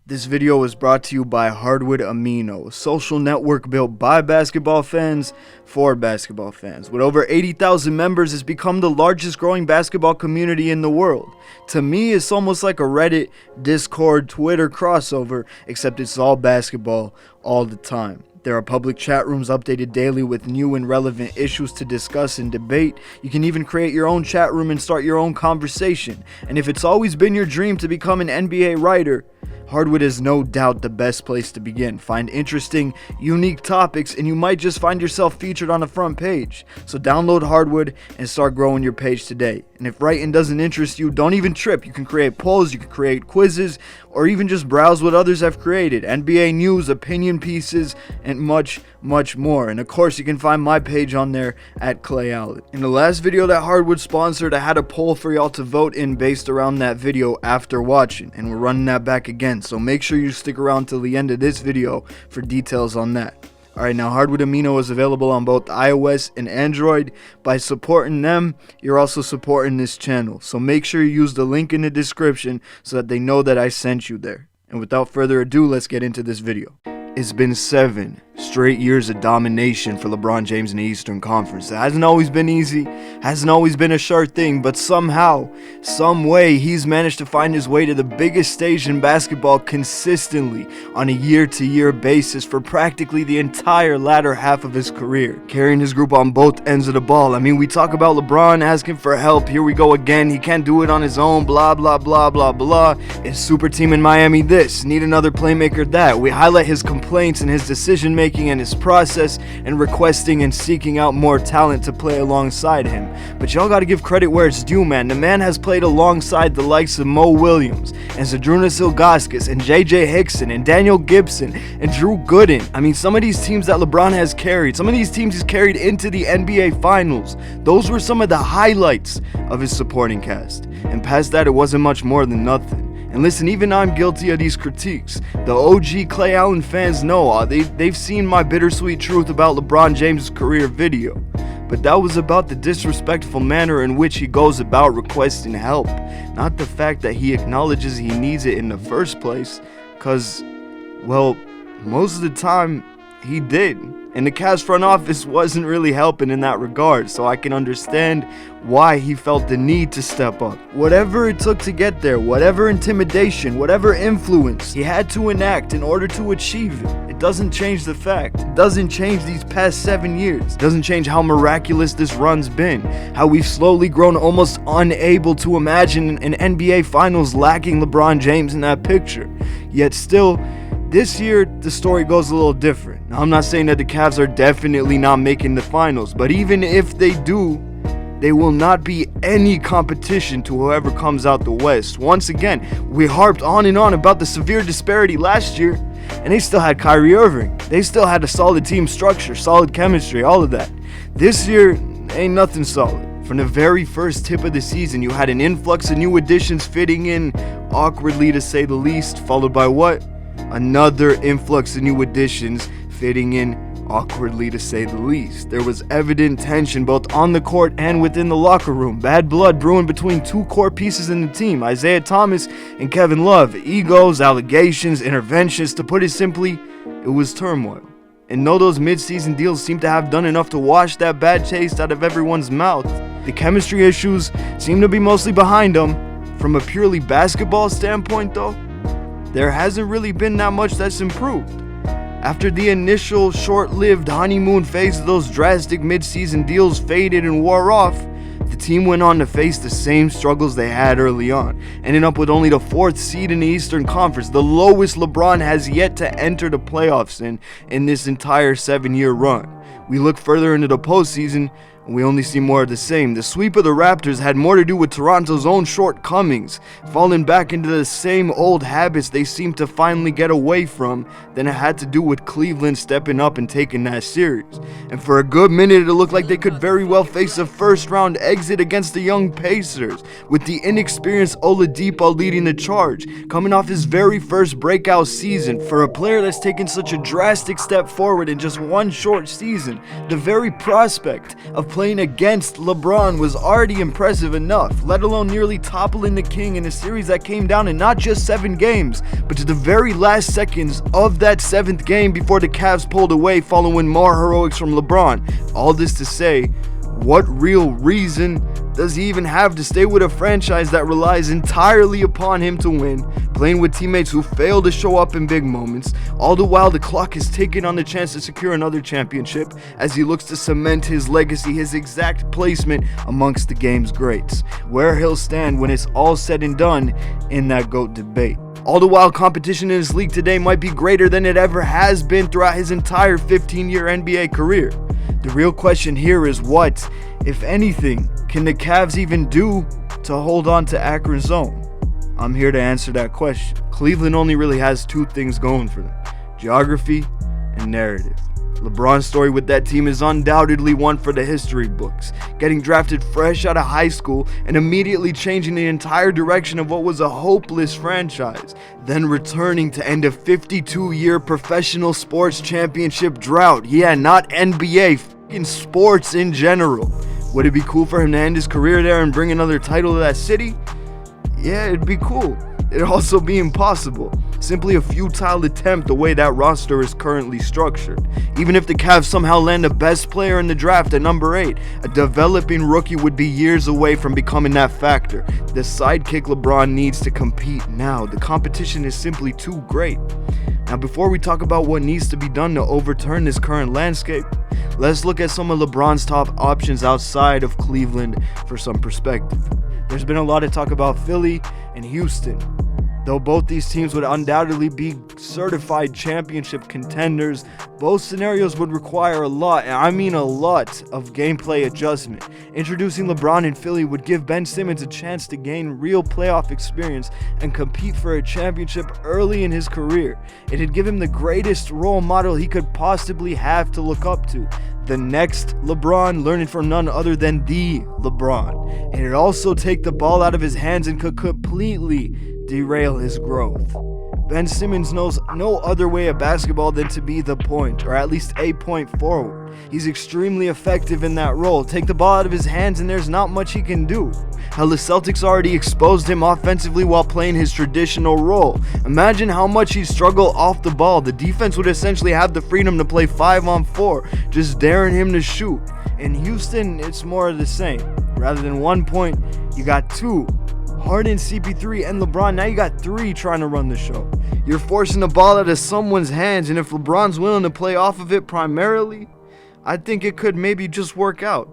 This video is brought to you by Hardwood Amino, a social network built by basketball fans for basketball fans. With over 80,000 members, it's become the largest growing basketball community in the world. To me, it's almost like a Reddit, Discord, Twitter crossover, except it's all basketball all the time. There are public chat rooms updated daily with new and relevant issues to discuss and debate. You can even create your own chat room and start your own conversation. And if it's always been your dream to become an NBA writer, Hardwood is no doubt the best place to begin. Find interesting, unique topics, and you might just find yourself featured on the front page. So download Hardwood and start growing your page today. And if writing doesn't interest you, don't even trip. You can create polls, you can create quizzes, or even just browse what others have created. NBA news, opinion pieces, and much more. And of course, you can find my page on there at Clay Allen. In the last video that Hardwood sponsored, I had a poll for y'all to vote in based around that video after watching, and we're running that back again. So make sure you stick around till the end of this video for details on that. Alright, now Hardwood Amino is available on both iOS and Android. By supporting them, you're also supporting this channel. So make sure you use the link in the description so that they know that I sent you there. And without further ado, let's get into this video. It's been 7 straight years of domination for LeBron James in the Eastern Conference. It hasn't always been easy, hasn't always been a sure thing, but somehow, some way, he's managed to find his way to the biggest stage in basketball consistently on a year-to-year basis for practically the entire latter half of his career, carrying his group on both ends of the ball. I mean, we talk about LeBron asking for help, here we go again, he can't do it on his own, blah, blah, blah, blah, blah. It's super team in Miami this, need another playmaker that. We highlight his complaints and his decision-making and his process and requesting and seeking out more talent to play alongside him. But y'all gotta give credit where it's due, man. The man has played alongside the likes of Mo Williams and Zydrunas Ilgauskas and JJ Hickson and Daniel Gibson and Drew Gooden. I mean, some of these teams that LeBron has carried, some of these teams he's carried into the NBA Finals. Those were some of the highlights of his supporting cast. And past that, it wasn't much more than nothing. And listen, even I'm guilty of these critiques. The OG Clay Allen fans know, they've seen my bittersweet truth about LeBron James' career video. But that was about the disrespectful manner in which he goes about requesting help, not the fact that he acknowledges he needs it in the first place, cause, well, most of the time, he did. And the Cavs front office wasn't really helping in that regard, so I can understand why he felt the need to step up. Whatever it took to get there, whatever intimidation, whatever influence he had to enact in order to achieve it, it doesn't change the fact. It doesn't change these past 7 years. It doesn't change how miraculous this run's been, how we've slowly grown almost unable to imagine an NBA Finals lacking LeBron James in that picture. Yet still, this year, the story goes a little different. Now, I'm not saying that the Cavs are definitely not making the finals, but even if they do, they will not be any competition to whoever comes out the West. Once again, we harped on and on about the severe disparity last year, and they still had Kyrie Irving. They still had a solid team structure, solid chemistry, all of that. This year, ain't nothing solid. From the very first tip of the season, you had an influx of new additions fitting in awkwardly to say the least, followed by what? Another influx of new additions fitting in awkwardly to say the least. There was evident tension both on the court and within the locker room. Bad blood brewing between two core pieces in the team, Isaiah Thomas and Kevin Love. Egos, allegations, interventions. To put it simply, it was turmoil. And though those mid-season deals seem to have done enough to wash that bad taste out of everyone's mouth, the chemistry issues seem to be mostly behind them. From a purely basketball standpoint though, there hasn't really been that much that's improved. After the initial short-lived honeymoon phase of those drastic mid-season deals faded and wore off, the team went on to face the same struggles they had early on, ending up with only the 4th seed in the Eastern Conference, the lowest LeBron has yet to enter the playoffs in this entire 7-year run. We look further into the postseason, and we only see more of the same. The sweep of the Raptors had more to do with Toronto's own shortcomings, falling back into the same old habits they seemed to finally get away from, than it had to do with Cleveland stepping up and taking that series. And for a good minute, it looked like they could very well face a first-round exit against the young Pacers, with the inexperienced Oladipo leading the charge, coming off his very first breakout season. For a player that's taken such a drastic step forward in just one short season, the very prospect of playing against LeBron was already impressive enough, let alone nearly toppling the king in a series that came down to not just 7 games, but to the very last seconds of that 7th game before the Cavs pulled away following more heroics from LeBron. All this to say, what real reason does he even have to stay with a franchise that relies entirely upon him to win, playing with teammates who fail to show up in big moments, all the while the clock is ticking on the chance to secure another championship as he looks to cement his legacy, his exact placement amongst the game's greats, where he'll stand when it's all said and done in that GOAT debate. All the while, competition in this league today might be greater than it ever has been throughout his entire 15-year NBA career. The real question here is what, if anything, can the Cavs even do to hold on to Akron's own? I'm here to answer that question. Cleveland only really has 2 things going for them: geography and narrative. LeBron's story with that team is undoubtedly one for the history books, getting drafted fresh out of high school and immediately changing the entire direction of what was a hopeless franchise, then returning to end a 52-year professional sports championship drought. Yeah, not NBA, f***ing sports in general. Would it be cool for him to end his career there and bring another title to that city? Yeah, it'd be cool. It'd also be impossible. Simply a futile attempt the way that roster is currently structured. Even if the Cavs somehow land the best player in the draft at number 8, a developing rookie would be years away from becoming that factor. The sidekick LeBron needs to compete now. The competition is simply too great. Now, before we talk about what needs to be done to overturn this current landscape, let's look at some of LeBron's top options outside of Cleveland for some perspective. There's been a lot of talk about Philly and Houston. Though both these teams would undoubtedly be certified championship contenders, both scenarios would require a lot, and I mean a lot, of gameplay adjustment. Introducing LeBron in Philly would give Ben Simmons a chance to gain real playoff experience and compete for a championship early in his career. It'd give him the greatest role model he could possibly have to look up to. The next LeBron, learning from none other than the LeBron. And it'd also take the ball out of his hands and could completely derail his growth. Ben Simmons knows no other way of basketball than to be the point, or at least a point forward. He's extremely effective in that role. Take the ball out of his hands and there's not much he can do. Hell, the Celtics already exposed him offensively while playing his traditional role. Imagine how much he'd struggle off the ball. The defense would essentially have the freedom to play 5-on-4, just daring him to shoot. In Houston, it's more of the same. Rather than 1 point, you got 2. Harden, CP3, and LeBron, now you got 3 trying to run the show. You're forcing the ball out of someone's hands, and if LeBron's willing to play off of it primarily, I think it could maybe just work out,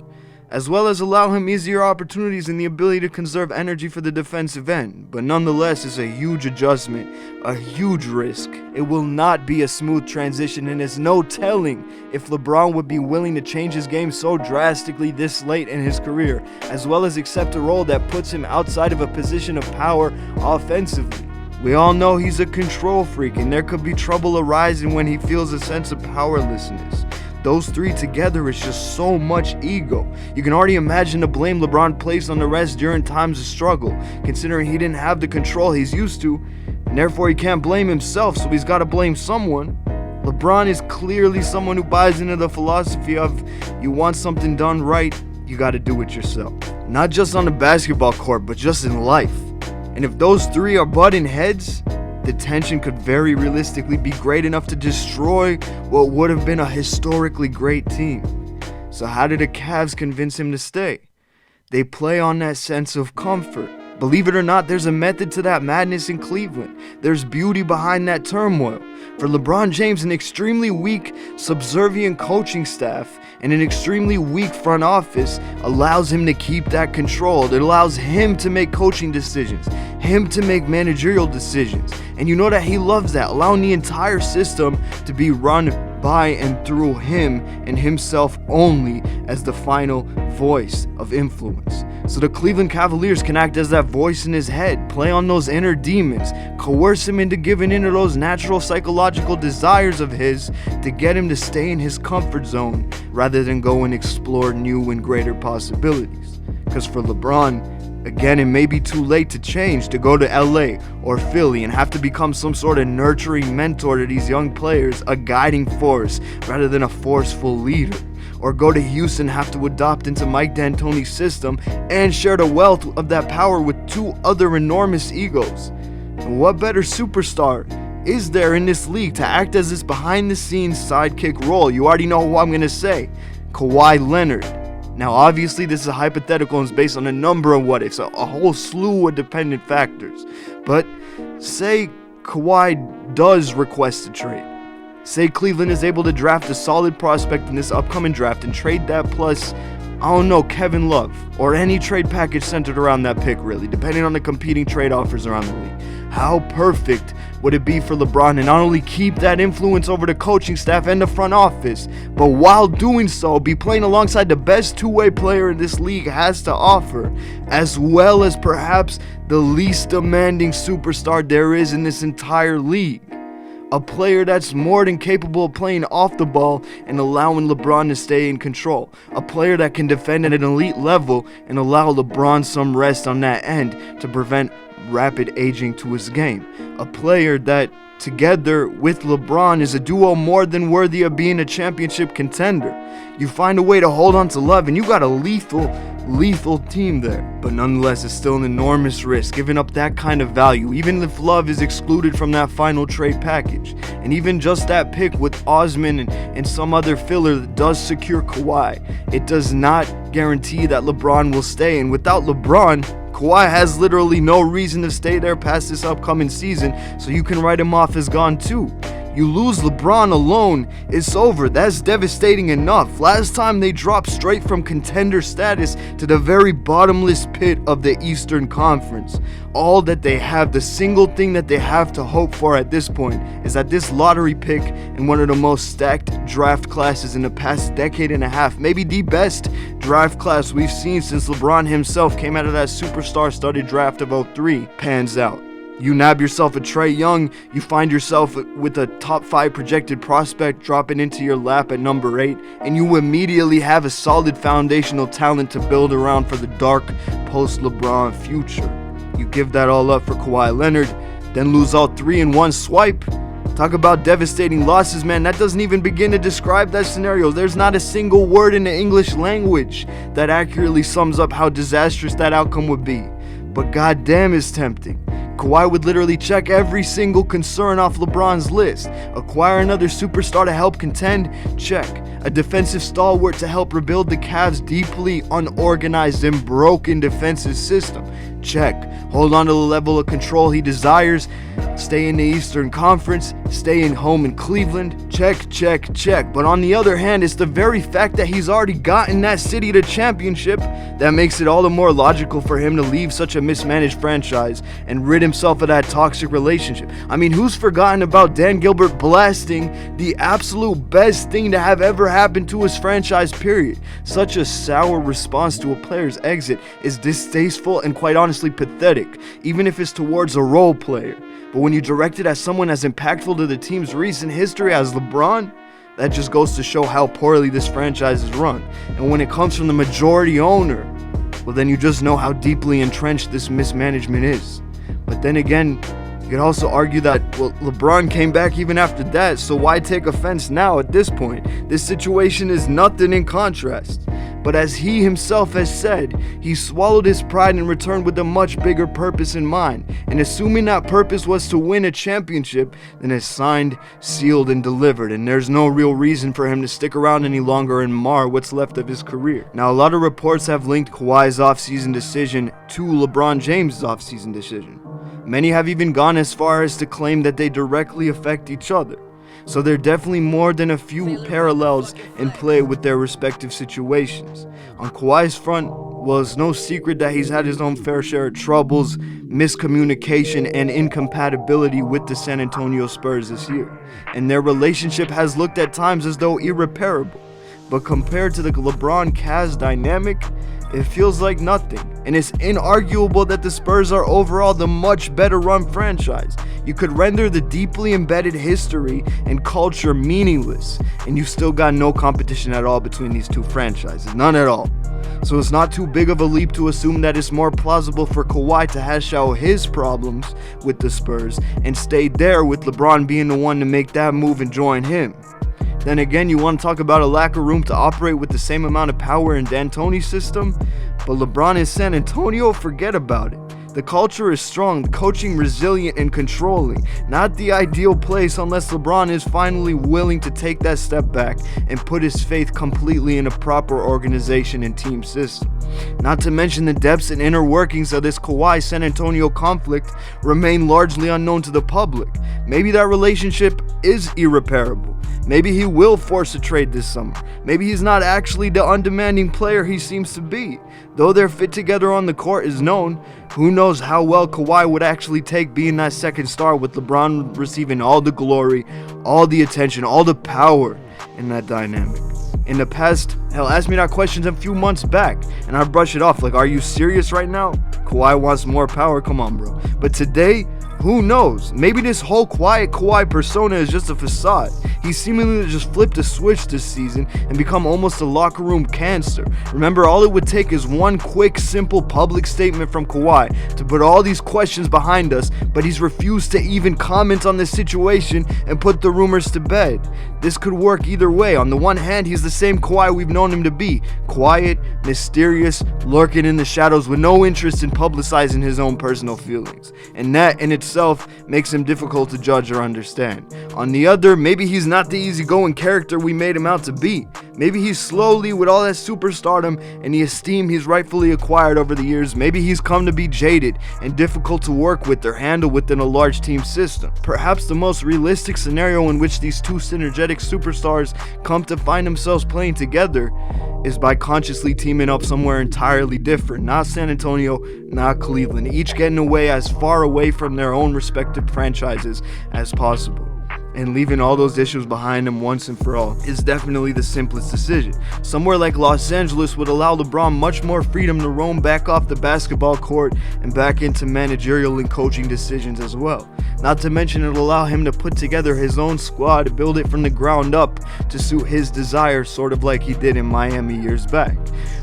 as well as allow him easier opportunities and the ability to conserve energy for the defensive end. But nonetheless, it's a huge adjustment, a huge risk. It will not be a smooth transition, and it's no telling if LeBron would be willing to change his game so drastically this late in his career, as well as accept a role that puts him outside of a position of power offensively. We all know he's a control freak, and there could be trouble arising when he feels a sense of powerlessness. Those 3 together is just so much ego. You can already imagine the blame LeBron placed on the rest during times of struggle, considering he didn't have the control he's used to, and therefore he can't blame himself, so he's got to blame someone. LeBron is clearly someone who buys into the philosophy of, you want something done right, you got to do it yourself. Not just on the basketball court, but just in life. And if those 3 are butting heads, the tension could very realistically be great enough to destroy what would have been a historically great team. So how did the Cavs convince him to stay? They play on that sense of comfort. Believe it or not, there's a method to that madness in Cleveland. There's beauty behind that turmoil. For LeBron James, an extremely weak, subservient coaching staff and an extremely weak front office allows him to keep that control. It allows him to make coaching decisions, him to make managerial decisions. And you know that he loves that, allowing the entire system to be run by and through him and himself only as the final voice of influence. So the Cleveland Cavaliers can act as that voice in his head, play on those inner demons, coerce him into giving in to those natural psychological desires of his to get him to stay in his comfort zone rather than go and explore new and greater possibilities. Because for LeBron, Again, it may be too late to change, to go to LA or Philly and have to become some sort of nurturing mentor to these young players, a guiding force rather than a forceful leader. Or go to Houston, have to adopt into Mike D'Antoni's system and share the wealth of that power with two other enormous egos. And what better superstar is there in this league to act as this behind-the-scenes sidekick role? You already know who I'm going to say. Kawhi Leonard. Now, obviously, this is a hypothetical and is based on a number of what-ifs, a whole slew of dependent factors. But say Kawhi does request a trade. Say Cleveland is able to draft a solid prospect in this upcoming draft and trade that plus, I don't know, Kevin Love, or any trade package centered around that pick, really, depending on the competing trade offers around the league. How perfect would it be for LeBron to not only keep that influence over the coaching staff and the front office, but while doing so, be playing alongside the best two-way player in this league has to offer, as well as perhaps the least demanding superstar there is in this entire league. A player that's more than capable of playing off the ball and allowing LeBron to stay in control. A player that can defend at an elite level and allow LeBron some rest on that end to prevent rapid aging to his game. A player that, together with LeBron, is a duo more than worthy of being a championship contender. You find a way to hold on to Love and you got a lethal team there. But nonetheless, it's still an enormous risk giving up that kind of value, even if Love is excluded from that final trade package. And even just that pick with Osman and some other filler that does secure Kawhi, it does not guarantee that LeBron will stay. And without LeBron, Kawhi has literally no reason to stay there past this upcoming season, so you can write him off as gone too. You lose LeBron alone, it's over. That's devastating enough. Last time they dropped straight from contender status to the very bottomless pit of the Eastern Conference. All that they have, the single thing that they have to hope for at this point, is that this lottery pick in one of the most stacked draft classes in the past decade and a half, maybe the best draft class we've seen since LeBron himself came out of that superstar-studded draft of 03, pans out. You nab yourself a Trae Young, you find yourself with a top 5 projected prospect dropping into your lap at number 8, and you immediately have a solid foundational talent to build around for the dark post-LeBron future. You give that all up for Kawhi Leonard, then lose all 3 in one swipe. Talk about devastating losses, man. That doesn't even begin to describe that scenario. There's not a single word in the English language that accurately sums up how disastrous that outcome would be. But goddamn, it's tempting. Kawhi would literally check every single concern off LeBron's list. Acquire another superstar to help contend? Check. A defensive stalwart to help rebuild the Cavs' deeply unorganized and broken defensive system? Check. Hold on to the level of control he desires? Stay in the Eastern Conference? Stay in home in Cleveland? Check, check, check. But on the other hand, it's the very fact that he's already gotten that city to championship that makes it all the more logical for him to leave such a mismanaged franchise and rid himself of that toxic relationship. I mean, who's forgotten about Dan Gilbert blasting the absolute best thing to have ever happened to his franchise, period? Such a sour response to a player's exit is distasteful and quite honestly pathetic, even if it's towards a role player. But when you direct it at someone as impactful to the team's recent history as LeBron, that just goes to show how poorly this franchise is run. And when it comes from the majority owner, well, then you just know how deeply entrenched this mismanagement is. But then again, you could also argue that, well, LeBron came back even after that, so why take offense now at this point? This situation is nothing in contrast. But as he himself has said, he swallowed his pride and returned with a much bigger purpose in mind. And assuming that purpose was to win a championship, then it's signed, sealed, and delivered. And there's no real reason for him to stick around any longer and mar what's left of his career. Now, a lot of reports have linked Kawhi's offseason decision to LeBron James' offseason decision. Many have even gone as far as to claim that they directly affect each other. So there are definitely more than a few parallels in play with their respective situations. On Kawhi's front, well, it's no secret that he's had his own fair share of troubles, miscommunication, and incompatibility with the San Antonio Spurs this year. And their relationship has looked at times as though irreparable. But compared to the LeBron-Cavs dynamic, it feels like nothing. And it's inarguable that the Spurs are overall the much better run franchise. You could render the deeply embedded history and culture meaningless, and you still got no competition at all between these two franchises. None at all. So it's not too big of a leap to assume that it's more plausible for Kawhi to hash out his problems with the Spurs and stay there, with LeBron being the one to make that move and join him. Then again, you want to talk about a lack of room to operate with the same amount of power in D'Antoni's system? But LeBron in San Antonio, forget about it. The culture is strong, the coaching resilient and controlling. Not the ideal place unless LeBron is finally willing to take that step back and put his faith completely in a proper organization and team system. Not to mention the depths and inner workings of this Kawhi-San Antonio conflict remain largely unknown to the public. Maybe that relationship is irreparable. Maybe he will force a trade this summer. Maybe he's not actually the undemanding player he seems to be. Though their fit together on the court is known, who knows how well Kawhi would actually take being that second star, with LeBron receiving all the glory, all the attention, all the power in that dynamic. In the past, hell, ask me that question a few months back, and I brush it off like, are you serious right now? Kawhi wants more power? Come on, bro. But today, who knows? Maybe this whole quiet Kawhi persona is just a facade. He seemingly just flipped a switch this season and become almost a locker room cancer. Remember, all it would take is one quick, simple public statement from Kawhi to put all these questions behind us, but he's refused to even comment on this situation and put the rumors to bed. This could work either way. On the one hand, he's the same Kawhi we've known him to be. Quiet, mysterious, lurking in the shadows with no interest in publicizing his own personal feelings. And that in itself makes him difficult to judge or understand. On the other, maybe he's not the easygoing character we made him out to be. Maybe he's slowly, with all that superstardom and the esteem he's rightfully acquired over the years, maybe he's come to be jaded and difficult to work with or handle within a large team system. Perhaps the most realistic scenario in which these two synergetic superstars come to find themselves playing together is by consciously teaming up somewhere entirely different. Not San Antonio, not Cleveland, each getting away as far away from their own respective franchises as possible. And leaving all those issues behind them once and for all is definitely the simplest decision. Somewhere like Los Angeles would allow LeBron much more freedom to roam back off the basketball court and back into managerial and coaching decisions as well. Not to mention, it'll allow him to put together his own squad, build it from the ground up to suit his desires, sort of like he did in Miami years back.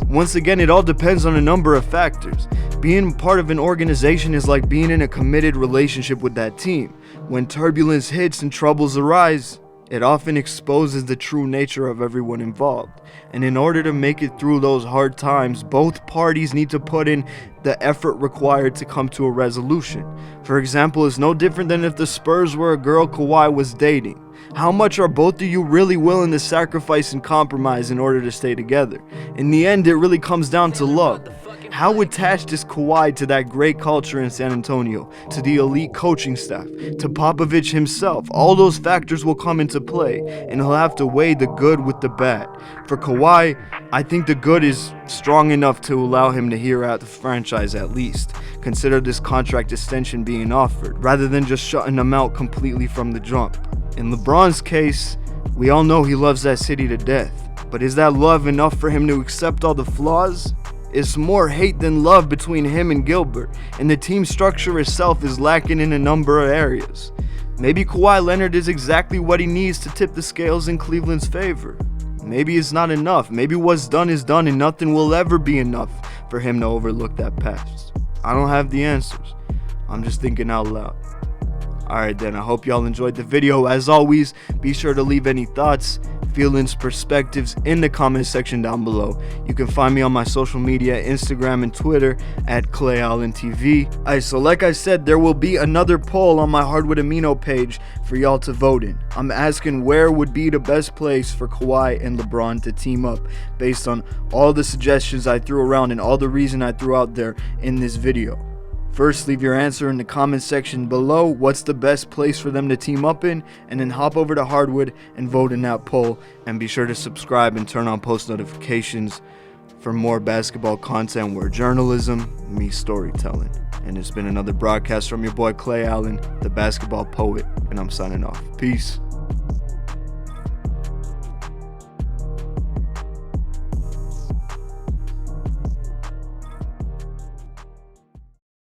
Once again, it all depends on a number of factors. Being part of an organization is like being in a committed relationship with that team. When turbulence hits and troubles arise, it often exposes the true nature of everyone involved. And in order to make it through those hard times, both parties need to put in the effort required to come to a resolution. For example, it's no different than if the Spurs were a girl Kawhi was dating. How much are both of you really willing to sacrifice and compromise in order to stay together? In the end, it really comes down to love. How attached is Kawhi to that great culture in San Antonio, to the elite coaching staff, to Popovich himself? All those factors will come into play, and he'll have to weigh the good with the bad. For Kawhi, I think the good is strong enough to allow him to hear out the franchise at least. Consider this contract extension being offered, rather than just shutting him out completely from the jump. In LeBron's case, we all know he loves that city to death. But is that love enough for him to accept all the flaws? It's more hate than love between him and Gilbert, and the team structure itself is lacking in a number of areas. Maybe Kawhi Leonard is exactly what he needs to tip the scales in Cleveland's favor. Maybe it's not enough. Maybe what's done is done and nothing will ever be enough for him to overlook that past. I don't have the answers. I'm just thinking out loud. Alright then, I hope y'all enjoyed the video. As always, be sure to leave any thoughts, feelings, perspectives in the comment section down below. You can find me on my social media, Instagram and Twitter at ClayAllenTV. Alright, so like I said, there will be another poll on my Hardwood Amino page for y'all to vote in. I'm asking where would be the best place for Kawhi and LeBron to team up based on all the suggestions I threw around and all the reason I threw out there in this video. First, leave your answer in the comment section below. What's the best place for them to team up in? And then hop over to Hardwood and vote in that poll. And be sure to subscribe and turn on post notifications for more basketball content where journalism meets storytelling. And it's been another broadcast from your boy Clay Allen, the basketball poet, and I'm signing off. Peace.